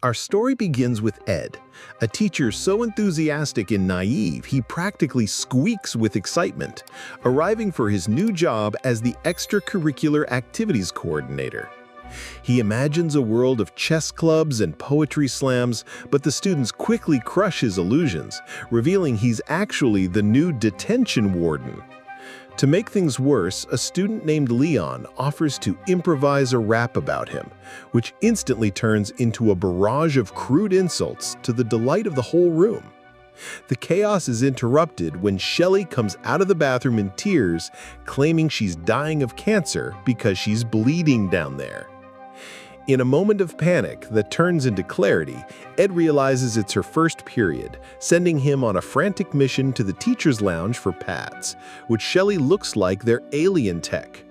Our story begins with Ed, a teacher so enthusiastic and naive he practically squeaks with excitement, arriving for his new job as the extracurricular activities coordinator. He imagines a world of chess clubs and poetry slams, but the students quickly crush his illusions, revealing he's actually the new detention warden. To make things worse, a student named Leon offers to improvise a rap about him, which instantly turns into a barrage of crude insults to the delight of the whole room. The chaos is interrupted when Shelley comes out of the bathroom in tears, claiming she's dying of cancer because she's bleeding down there. In a moment of panic that turns into clarity, Ed realizes it's her first period, sending him on a frantic mission to the teacher's lounge for pads, which Shelley looks like they're alien tech.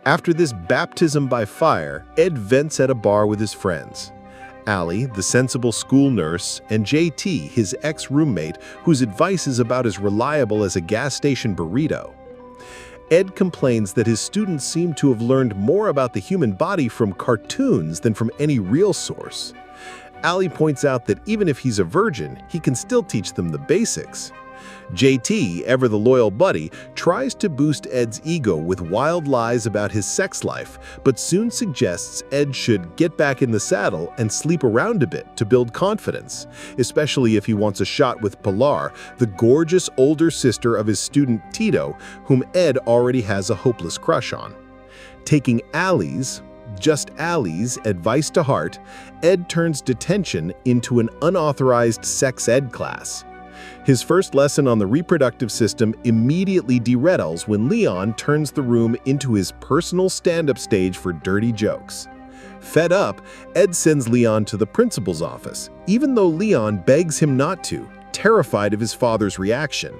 After this baptism by fire, Ed vents at a bar with his friends. Allie, the sensible school nurse, and JT, his ex-roommate, whose advice is about as reliable as a gas station burrito. Ed complains that his students seem to have learned more about the human body from cartoons than from any real source. Allie points out that even if he's a virgin, he can still teach them the basics. JT, ever the loyal buddy, tries to boost Ed's ego with wild lies about his sex life, but soon suggests Ed should get back in the saddle and sleep around a bit to build confidence, especially if he wants a shot with Pilar, the gorgeous older sister of his student Tito, whom Ed already has a hopeless crush on. Taking just Allie's advice to heart, Ed turns detention into an unauthorized sex ed class. His first lesson on the reproductive system immediately derails when Leon turns the room into his personal stand-up stage for dirty jokes. Fed up, Ed sends Leon to the principal's office, even though Leon begs him not to, terrified of his father's reaction.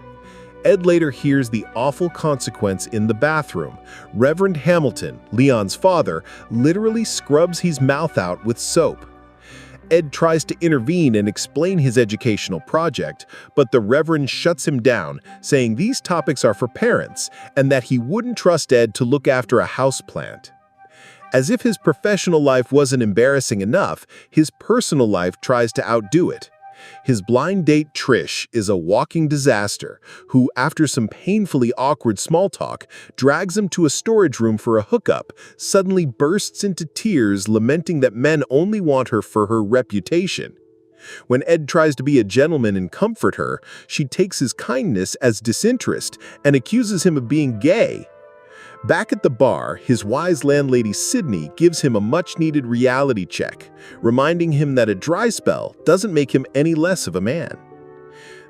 Ed later hears the awful consequence in the bathroom. Reverend Hamilton, Leon's father, literally scrubs his mouth out with soap. Ed tries to intervene and explain his educational project, but the Reverend shuts him down, saying these topics are for parents and that he wouldn't trust Ed to look after a houseplant. As if his professional life wasn't embarrassing enough, his personal life tries to outdo it. His blind date Trish is a walking disaster who, after some painfully awkward small talk, drags him to a storage room for a hookup, suddenly bursts into tears lamenting that men only want her for her reputation. When Ed tries to be a gentleman and comfort her, she takes his kindness as disinterest and accuses him of being gay. Back at the bar, his wise landlady Sydney gives him a much-needed reality check, reminding him that a dry spell doesn't make him any less of a man.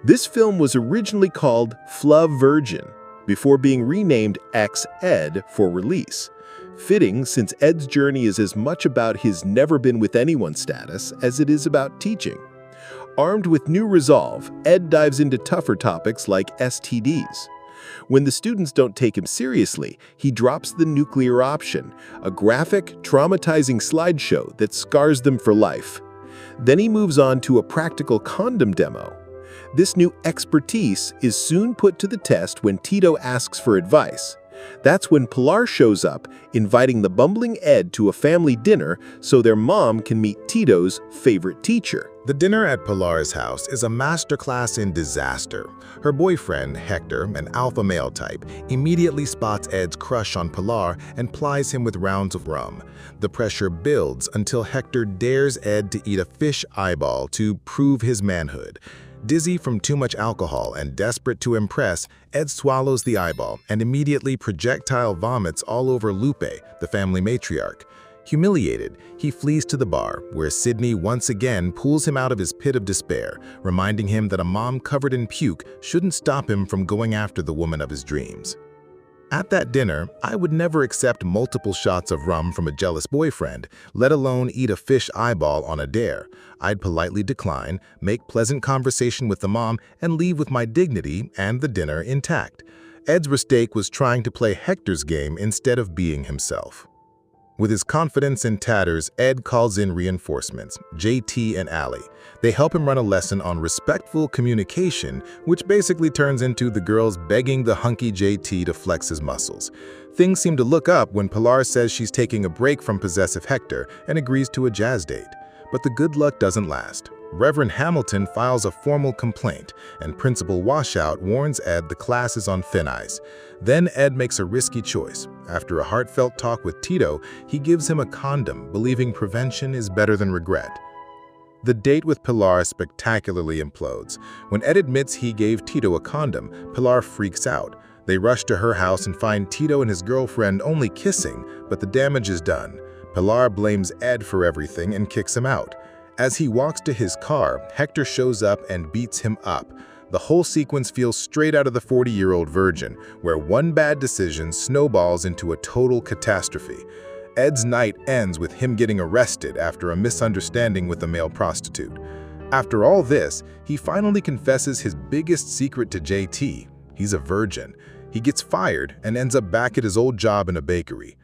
This film was originally called Fluv Virgin, before being renamed X-Ed for release. Fitting, since Ed's journey is as much about his never-been-with-anyone status as it is about teaching. Armed with new resolve, Ed dives into tougher topics like STDs. When the students don't take him seriously, he drops the nuclear option, a graphic, traumatizing slideshow that scars them for life. Then he moves on to a practical condom demo. This new expertise is soon put to the test when Tito asks for advice. That's when Pilar shows up, inviting the bumbling Ed to a family dinner so their mom can meet Tito's favorite teacher. The dinner at Pilar's house is a masterclass in disaster. Her boyfriend, Hector, an alpha male type, immediately spots Ed's crush on Pilar and plies him with rounds of rum. The pressure builds until Hector dares Ed to eat a fish eyeball to prove his manhood. Dizzy from too much alcohol and desperate to impress, Ed swallows the eyeball and immediately projectile vomits all over Lupe, the family matriarch. Humiliated, he flees to the bar, where Sydney once again pulls him out of his pit of despair, reminding him that a mom covered in puke shouldn't stop him from going after the woman of his dreams. At that dinner, I would never accept multiple shots of rum from a jealous boyfriend, let alone eat a fish eyeball on a dare. I'd politely decline, make pleasant conversation with the mom, and leave with my dignity and the dinner intact. Ed's mistake was trying to play Hector's game instead of being himself. With his confidence in tatters, Ed calls in reinforcements, JT and Allie. They help him run a lesson on respectful communication, which basically turns into the girls begging the hunky JT to flex his muscles. Things seem to look up when Pilar says she's taking a break from possessive Hector and agrees to a jazz date. But the good luck doesn't last. Reverend Hamilton files a formal complaint, and Principal Washout warns Ed the class is on thin ice. Then Ed makes a risky choice. After a heartfelt talk with Tito, he gives him a condom, believing prevention is better than regret. The date with Pilar spectacularly implodes. When Ed admits he gave Tito a condom, Pilar freaks out. They rush to her house and find Tito and his girlfriend only kissing, but the damage is done. Pilar blames Ed for everything and kicks him out. As he walks to his car, Hector shows up and beats him up. The whole sequence feels straight out of the 40-year-old virgin, where one bad decision snowballs into a total catastrophe. Ed's night ends with him getting arrested after a misunderstanding with a male prostitute. After all this, he finally confesses his biggest secret to JT. He's a virgin. He gets fired and ends up back at his old job in a bakery.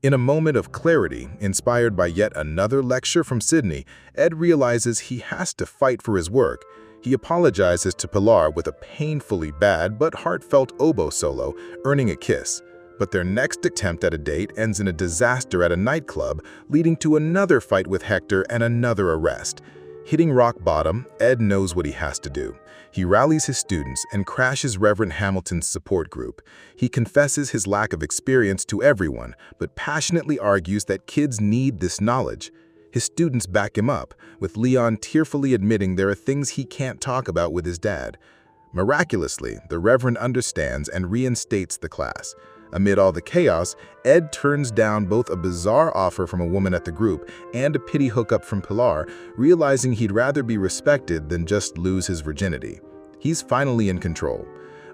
In a moment of clarity, inspired by yet another lecture from Sydney, Ed realizes he has to fight for his work. He apologizes to Pilar with a painfully bad but heartfelt oboe solo, earning a kiss. But their next attempt at a date ends in a disaster at a nightclub, leading to another fight with Hector and another arrest. Hitting rock bottom, Ed knows what he has to do. He rallies his students and crashes Reverend Hamilton's support group. He confesses his lack of experience to everyone, but passionately argues that kids need this knowledge. His students back him up, with Leon tearfully admitting there are things he can't talk about with his dad. Miraculously, the Reverend understands and reinstates the class. Amid all the chaos, Ed turns down both a bizarre offer from a woman at the group and a pity hookup from Pilar, realizing he'd rather be respected than just lose his virginity. He's finally in control.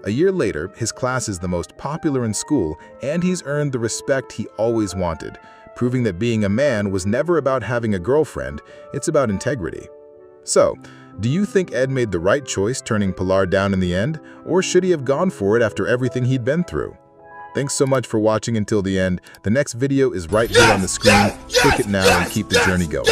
A year later, his class is the most popular in school, and he's earned the respect he always wanted, proving that being a man was never about having a girlfriend, it's about integrity. So, do you think Ed made the right choice turning Pilar down in the end, or should he have gone for it after everything he'd been through? Thanks so much for watching until the end. The next video is right here on the screen. Click it now and keep the journey going.